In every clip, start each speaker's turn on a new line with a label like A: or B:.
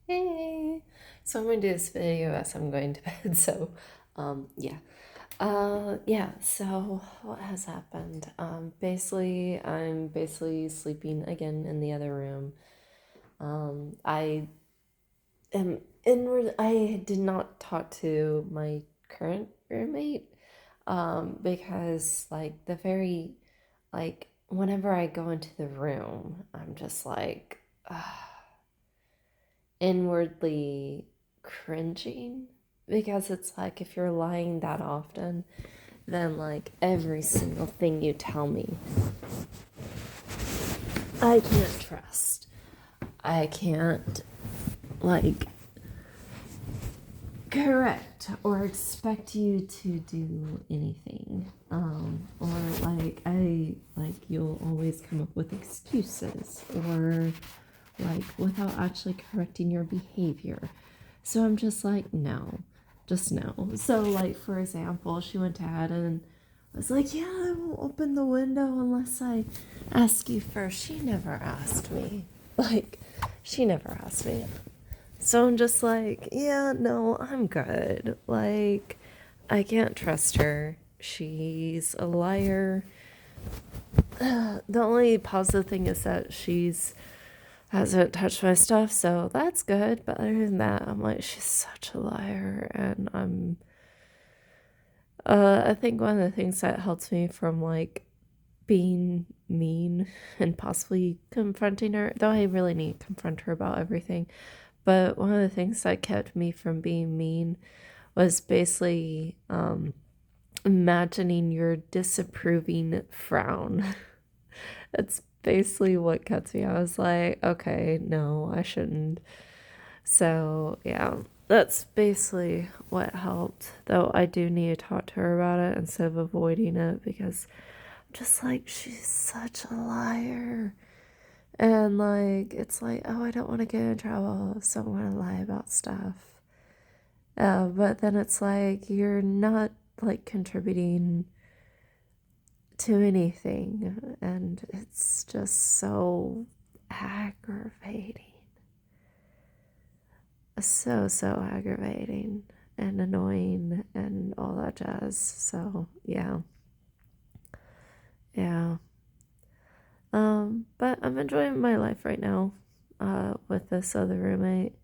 A: Hey, so I'm going to do this video as I'm going to bed. So, yeah. Yeah, so what has happened? I'm basically sleeping again in the other room. I am inward, I did not talk to my current roommate, because, like, whenever I go into the room, I'm just like, inwardly cringing because it's like if you're lying that often, then like every single thing you tell me, I can't trust. I can't like correct or expect you to do anything. Or you'll always come up with excuses or like without actually correcting your behavior. So I'm just like, no, just no. So, like, for example, she went ahead and was like, yeah, I won't open the window unless I ask you first. She never asked me. Like, she never asked me. So I'm just like, yeah, no, I'm good. Like, I can't trust her. She's a liar. The only positive thing is that she's hasn't touched my stuff, so that's good. But other than that, I'm like, she's such a liar, and I think one of the things that helps me from like being mean and possibly confronting her, though I really need to confront her about everything, but one of the things that kept me from being mean was basically imagining your disapproving frown. That's basically what cuts me. I was like, okay, no, I shouldn't. So, yeah, that's basically what helped. Though I do need to talk to her about it instead of avoiding it because I'm just like, she's such a liar. And like, it's like, oh, I don't want to get in trouble, so I'm going to lie about stuff. But then it's like, you're not like contributing to anything. And it's just so aggravating. So aggravating and annoying and all that jazz. So yeah. Yeah. But I'm enjoying my life right now, with this other roommate.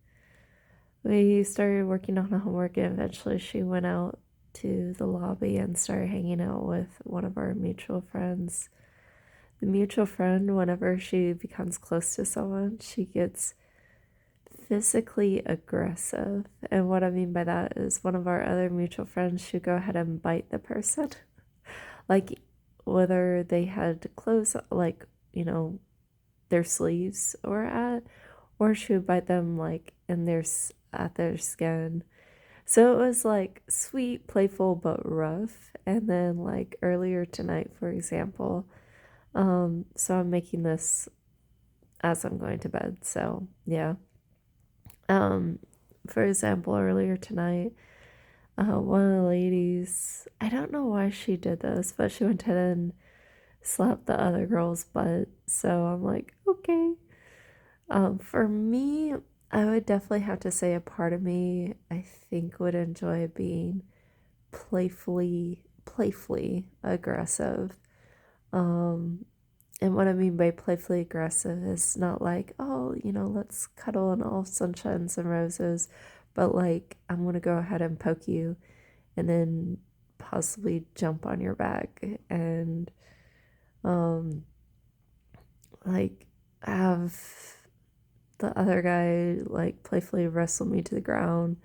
A: We started working on a homework and eventually she went out to the lobby and started hanging out with one of our mutual friends. The mutual friend, whenever she becomes close to someone, she gets physically aggressive. And what I mean by that is one of our other mutual friends should go ahead and bite the person. Like whether they had clothes, like, their sleeves or she would bite them like in at their skin. So it was like sweet, playful, but rough. And then like earlier tonight, for example, so I'm making this as I'm going to bed. So yeah. Um, for example, earlier tonight, one of the ladies, I don't know why she did this, but she went ahead and slapped the other girl's butt. So I'm like, okay. For me, I would definitely have to say a part of me I think would enjoy being playfully aggressive. Um, and what I mean by playfully aggressive is not like, oh, let's cuddle and all sunshines and roses, but like, I'm gonna go ahead and poke you and then possibly jump on your back and, um, like, have the other guy like playfully wrestle me to the ground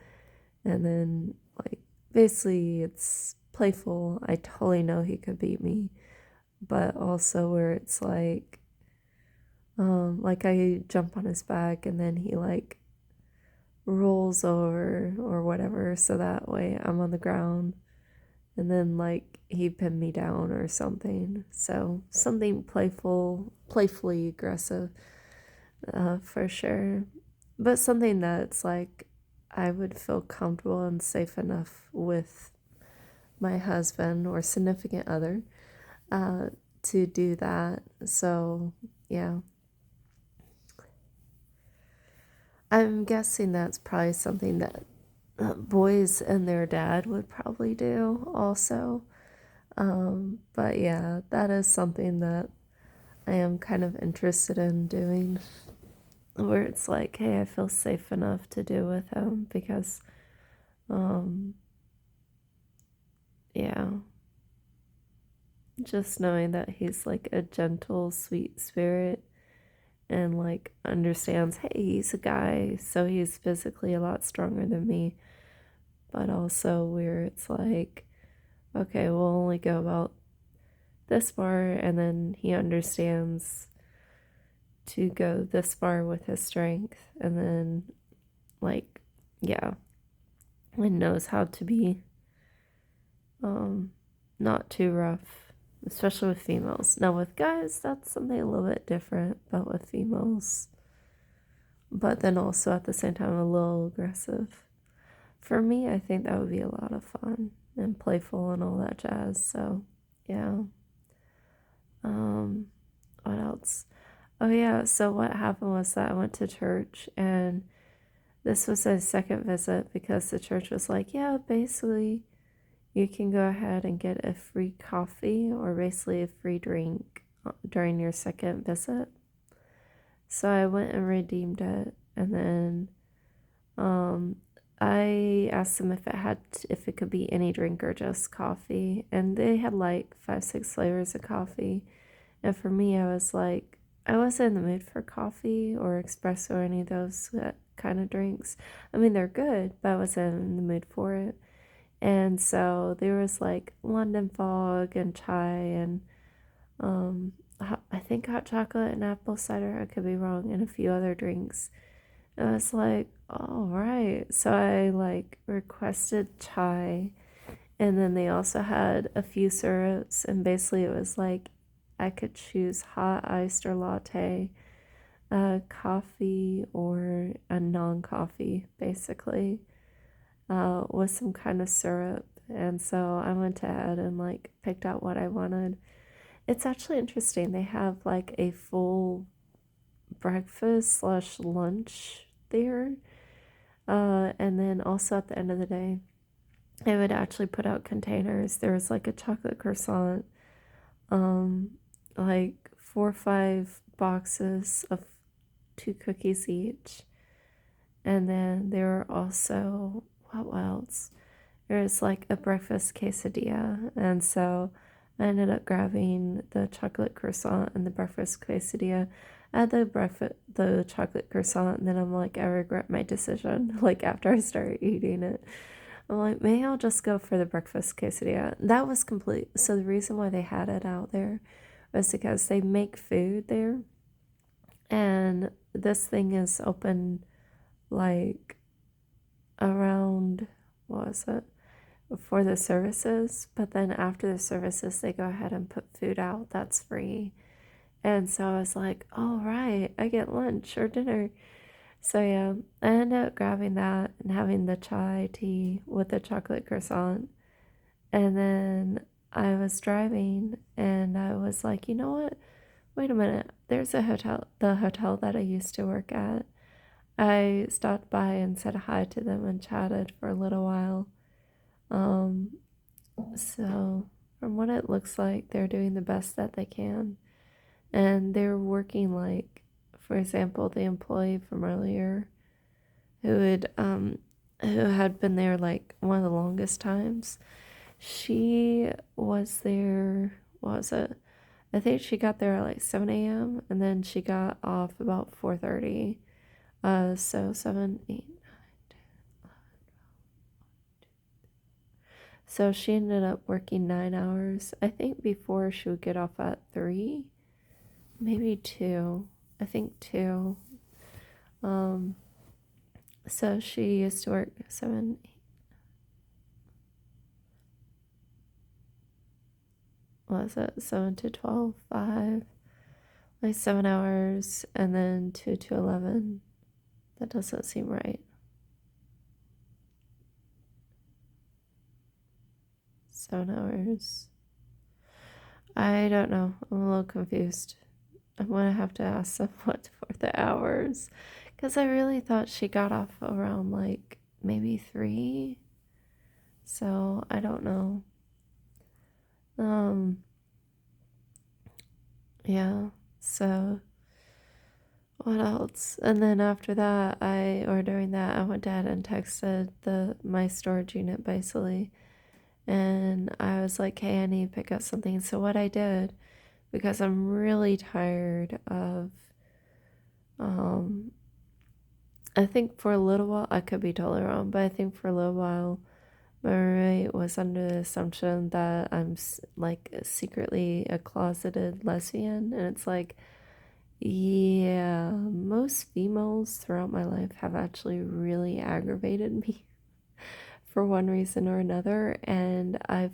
A: and then, like, basically it's playful. I totally know he could beat me, but also where it's like I jump on his back and then he like rolls over or whatever, so that way I'm on the ground and then like he pinned me down or something. So something playfully aggressive, for sure. But something that's like I would feel comfortable and safe enough with my husband or significant other, uh, to do that. So yeah. I'm guessing that's probably something that boys and their dad would probably do also. But yeah, that is something that I am kind of interested in doing, where it's like, hey, I feel safe enough to do with him because, um, yeah, just knowing that he's like a gentle, sweet spirit and like understands, hey, he's a guy, so he's physically a lot stronger than me, but also where it's like, okay, we'll only go about this far, and then he understands to go this far with his strength, and then, like, yeah, and knows how to be um not too rough, especially with females. Now with guys, that's something a little bit different, but with females, but then also at the same time a little aggressive. For me, I think that would be a lot of fun and playful and all that jazz. So yeah. um what else? Oh yeah, so what happened was that I went to church, and this was a second visit because the church was like, yeah, basically you can go ahead and get a free coffee or basically a free drink during your second visit. So I went and redeemed it, and then um, I asked them if it could be any drink or just coffee, and they had like 5, 6 flavors of coffee. And for me, I was like, I wasn't in the mood for coffee or espresso or any of those kind of drinks. I mean, they're good, but I wasn't in the mood for it. And so there was like London fog and chai and I think hot chocolate and apple cider. I could be wrong, and a few other drinks. And I was like, all right. So I like requested chai, and then they also had a few syrups, and basically it was like I could choose hot, iced, or latte, coffee, or a non-coffee, basically, with some kind of syrup. And so I went ahead and like picked out what I wanted. It's actually interesting. They have like a full breakfast slash lunch there. And then also at the end of the day, they would actually put out containers. There was like a chocolate croissant, um, like 4 or 5 boxes of 2 cookies each. And then there were also, what else? There was like a breakfast quesadilla. And so I ended up grabbing the chocolate croissant and the breakfast quesadilla. I had the chocolate croissant, and then I'm like, I regret my decision. Like after I started eating it, I'm like, maybe I'll just go for the breakfast quesadilla. That was complete. So the reason why they had it out there was because they make food there, and this thing is open like around, what was it, for the services, but then after the services they go ahead and put food out that's free. And so I was like, all right, I get lunch or dinner. So yeah, I ended up grabbing that and having the chai tea with the chocolate croissant. And then I was driving, and I was like, you know what, wait a minute, there's the hotel that I used to work at. I stopped by and said hi to them and chatted for a little while. um so from what it looks like, they're doing the best that they can, and they're working like, for example, the employee from earlier who had been there like one of the longest times. She was there, what was it? I think she got there at like 7 a.m. and then she got off about 4:30. So 7, 8. So she ended up working 9 hours. I think before she would get off at 3, maybe 2. I think 2. Um, so she used to work 7, 8, what was it? 7 to 12, 5, like 7 hours, and then 2 to 11. That doesn't seem right. 7 hours. I don't know. I'm a little confused. I'm gonna have to ask them what for the hours, Because I really thought she got off around like maybe 3. So I don't know. Um, yeah. So what else? And then after that, or during that, I went ahead and texted my storage unit basically. And I was like, hey, I need to pick up something. So what I did, because I'm really tired of, um, I think for a little while, I could be totally wrong, but I think for a little while, my roommate was under the assumption that I'm like secretly a closeted lesbian. And it's like, yeah, most females throughout my life have actually really aggravated me for one reason or another. And I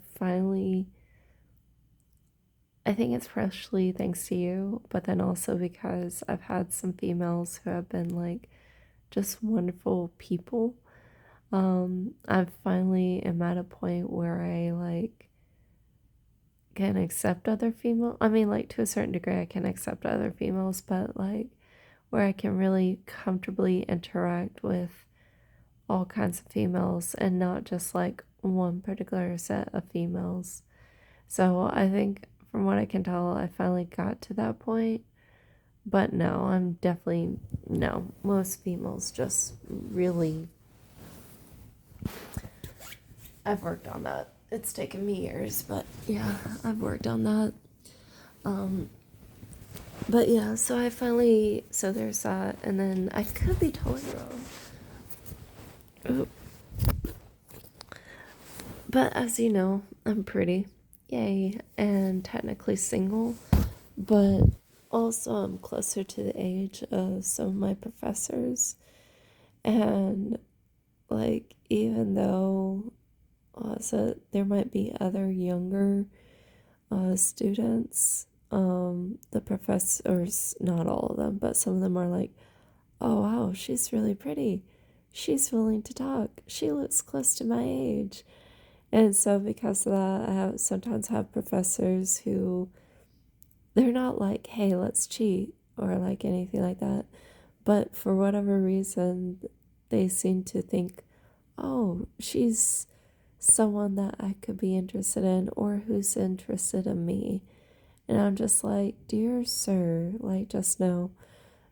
A: think it's partially thanks to you, but then also because I've had some females who have been like just wonderful people. I've finally am at a point where I like can accept other female. I mean, like to a certain degree, I can accept other females, but like where I can really comfortably interact with all kinds of females and not just like one particular set of females. So I think from what I can tell, I finally got to that point. But no, I'm definitely no. Most females just really. I've worked on that. It's taken me years, but yeah, I've worked on that. Um, but yeah, so there's that, and then I could be totally wrong. Oop. But as you know, I'm pretty, yay, and technically single, but also I'm closer to the age of some of my professors, and like even though so there might be other younger students, the professors, not all of them, but some of them are like, oh wow, she's really pretty, she's willing to talk, she looks close to my age. And so because of that, sometimes have professors who they're not like, hey, let's cheat or like anything like that, but for whatever reason they seem to think, oh, she's someone that I could be interested in or who's interested in me. And I'm just like, dear sir, like, just know.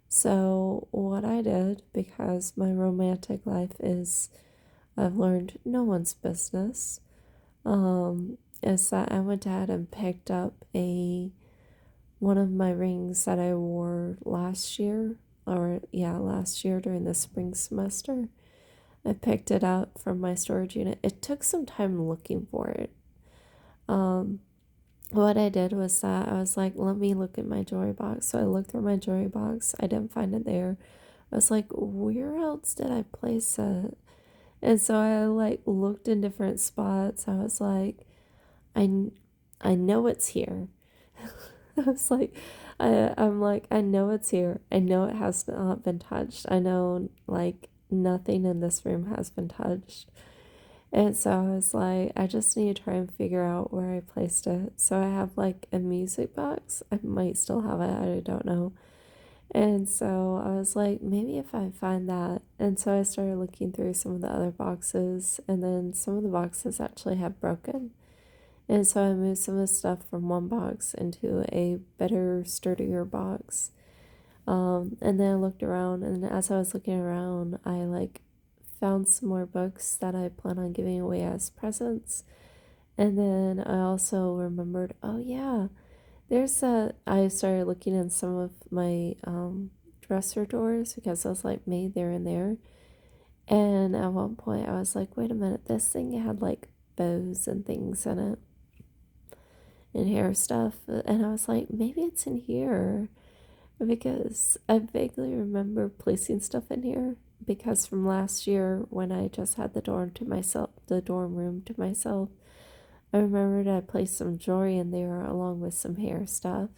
A: So, what I did, because my romantic life is, I've learned no one's business, is that I went ahead and picked up one of my rings that I wore last year, or yeah, last year during the spring semester. I picked it up from my storage unit. It took some time looking for it. Um, what I did was that I was like, let me look at my jewelry box. So I looked through my jewelry box. I didn't find it there. I was like, where else did I place it? And so I like looked in different spots. I was like, I, I know it's here. I was like, I'm like, I know it's here. I know it has not been touched. I know like nothing in this room has been touched. And so I was like, I just need to try and figure out where I placed it. So I have like a music box. I might still have it. I don't know. And so I was like, maybe if I find that. And so I started looking through some of the other boxes. And then some of the boxes actually have broken. And so I moved some of the stuff from one box into a better, sturdier box. And then I looked around, and as I was looking around, I like found some more books that I plan on giving away as presents. And then I also remembered, oh yeah, I started looking in some of my dresser drawers because I was like, maybe they're in there. And at one point, I was like, wait a minute, this thing had like bows and things in it and hair stuff. And I was like, maybe it's in here because I vaguely remember placing stuff in here because from last year when I just had the dorm room to myself, I remembered I placed some jewelry in there along with some hair stuff.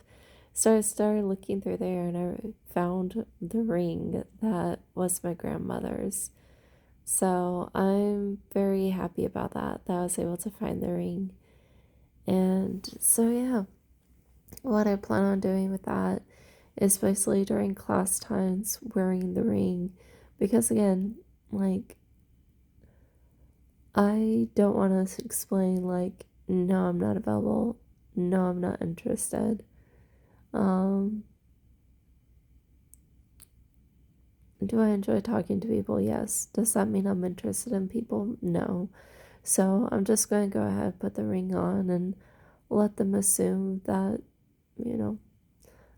A: So I started looking through there and I found the ring that was my grandmother's. So I'm very happy about that I was able to find the ring. And so yeah, what I plan on doing with that especially during class times, wearing the ring. Because again, like, I don't want to explain, like, no, I'm not available. No, I'm not interested. Um, do I enjoy talking to people? Yes. Does that mean I'm interested in people? No. So I'm just going to go ahead, put the ring on, and let them assume that, you know,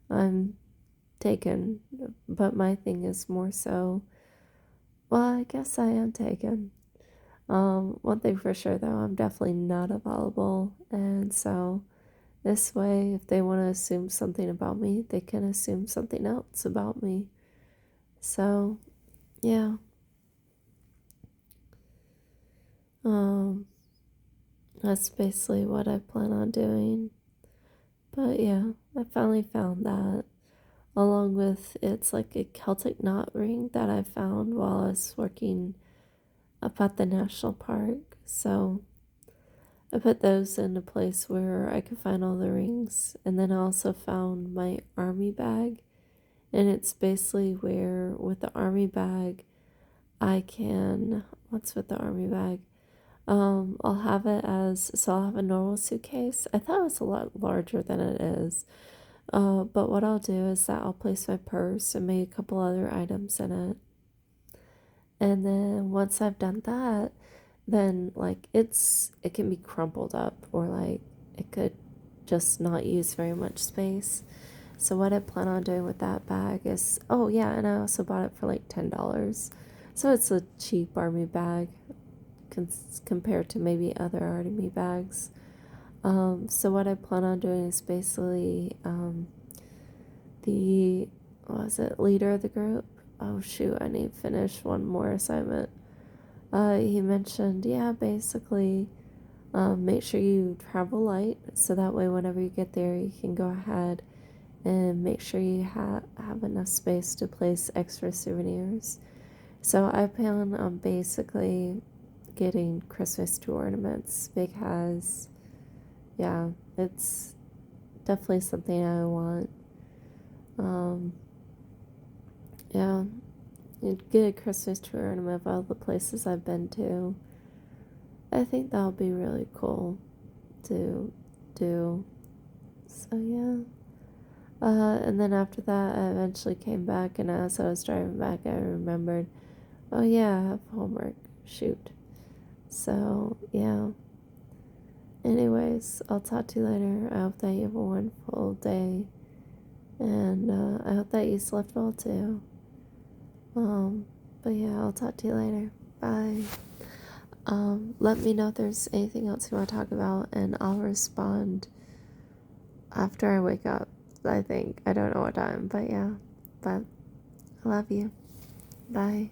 A: I'm taken. But my thing is more so, well, I guess I am taken. One thing for sure though, I'm definitely not available, and so this way, if they want to assume something about me, they can assume something else about me. So, yeah. Um, that's basically what I plan on doing. But yeah, I finally found that, along with it's like a Celtic knot ring that I found while I was working up at the national park. So I put those in a place where I could find all the rings. And then I also found my army bag. And it's basically where with the army bag, I can, what's with the army bag? I'll have it as, so I'll have a normal suitcase. I thought it was a lot larger than it is. But what I'll do is that I'll place my purse and maybe a couple other items in it. And then once I've done that, then like it can be crumpled up, or like it could just not use very much space. So what I plan on doing with that bag is, oh yeah, and I also bought it for like $10. So it's a cheap army bag compared to maybe other army bags. So what I plan on doing is basically the, what was it, leader of the group? Oh shoot, I need to finish one more assignment. He mentioned, yeah, basically, make sure you travel light so that way whenever you get there, you can go ahead and make sure you have enough space to place extra souvenirs. So I plan on basically getting Christmas tree ornaments because, yeah, it's definitely something I want. Um, yeah, you'd get a Christmas tree ornament of all the places I've been to. I think that'll be really cool to do. So yeah. And then after that, I eventually came back, and as I was driving back, I remembered, oh yeah, I have homework. Shoot. So yeah. Anyways, I'll talk to you later. I hope that you have a wonderful day, and I hope that you slept well too. But yeah, I'll talk to you later. Bye. Let me know if there's anything else you want to talk about, and I'll respond after I wake up. I think I don't know what time, but yeah. But I love you. Bye.